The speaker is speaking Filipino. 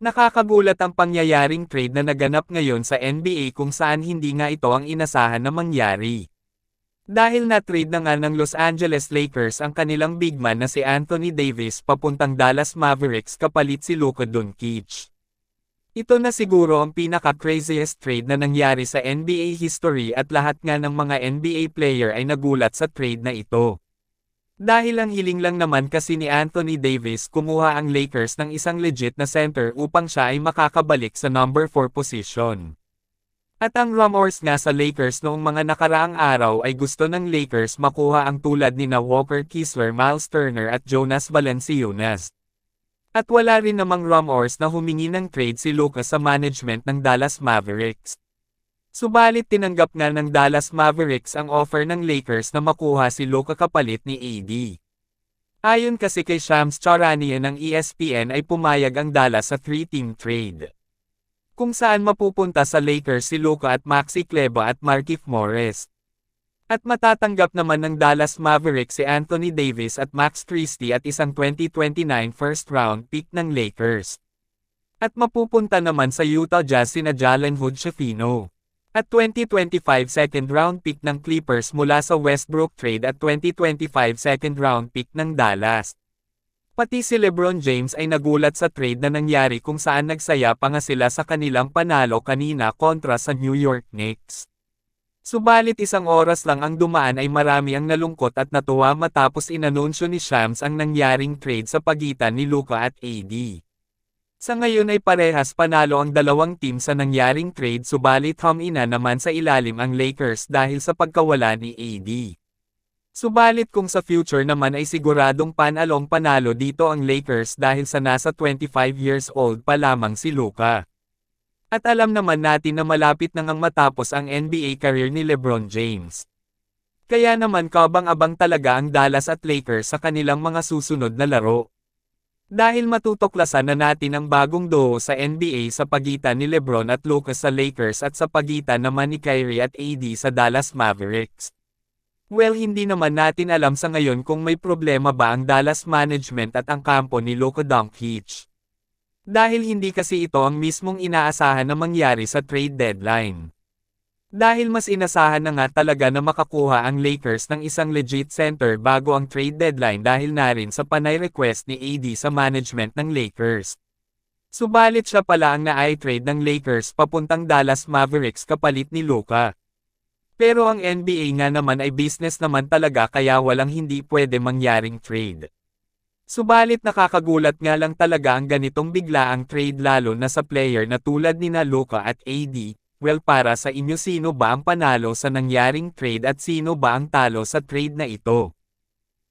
Nakakagulat ang pangyayaring trade na naganap ngayon sa NBA kung saan hindi nga ito ang inasahan na mangyari. Dahil na-trade na nga ng Los Angeles Lakers ang kanilang big man na si Anthony Davis papuntang Dallas Mavericks kapalit si Luka Doncic. Ito na siguro ang pinaka-craziest trade na nangyari sa NBA history at lahat nga ng mga NBA player ay nagulat sa trade na ito. Dahil ang hiling lang naman kasi ni Anthony Davis kumuha ang Lakers ng isang legit na center upang siya ay makakabalik sa number 4 position. At ang rumors nga sa Lakers noong mga nakaraang araw ay gusto ng Lakers makuha ang tulad ni Walker Kessler, Miles Turner at Jonas Valanciunas. At wala rin namang rumors na humingi ng trade si Luka sa management ng Dallas Mavericks. Subalit tinanggap nga ng Dallas Mavericks ang offer ng Lakers na makuha si Luka kapalit ni AD. Ayon kasi kay Shams Charania ng ESPN ay pumayag ang Dallas sa 3-team trade, kung saan mapupunta sa Lakers si Luka at Maxi Kleber at Markieff Morris. At matatanggap naman ng Dallas Mavericks si Anthony Davis at Max Christie at isang 2029 first round pick ng Lakers. At mapupunta naman sa Utah Jazz sina Jalen Hood-Schifino at 2025 second round pick ng Clippers mula sa Westbrook trade at 2025 second round pick ng Dallas. Pati si LeBron James ay nagulat sa trade na nangyari kung saan nagsaya pa nga sila sa kanilang panalo kanina kontra sa New York Knicks. Subalit isang oras lang ang dumaan ay marami ang nalungkot at natuwa matapos inanunsyo ni Shams ang nangyaring trade sa pagitan ni Luka at AD. Sa ngayon ay parehas panalo ang dalawang team sa nangyaring trade subalit humina naman sa ilalim ang Lakers dahil sa pagkawala ni AD. Subalit kung sa future naman ay siguradong panalo dito ang Lakers dahil sa nasa 25 years old pa lamang si Luka. At alam naman natin na malapit nang matapos ang NBA career ni LeBron James. Kaya naman kabang-abang talaga ang Dallas at Lakers sa kanilang mga susunod na laro. Dahil matutuklasan na natin ang bagong duo sa NBA sa pagitan ni LeBron at Luka sa Lakers at sa pagitan naman ni Kyrie at AD sa Dallas Mavericks. Well, hindi naman natin alam sa ngayon kung may problema ba ang Dallas management at ang kampo ni Luka Doncic. Dahil hindi kasi ito ang mismong inaasahan na mangyari sa trade deadline. Dahil mas inasahan na nga talaga na makakuha ang Lakers ng isang legit center bago ang trade deadline dahil na rin sa panay request ni AD sa management ng Lakers. Subalit siya pala ang na-trade ng Lakers papuntang Dallas Mavericks kapalit ni Luka. Pero ang NBA nga naman ay business naman talaga kaya walang hindi pwede mangyaring trade. Subalit nakakagulat nga lang talaga ang ganitong biglaang trade lalo na sa player na tulad nina Luka at AD. Well, para sa inyo sino ba ang panalo sa nangyaring trade at sino ba ang talo sa trade na ito?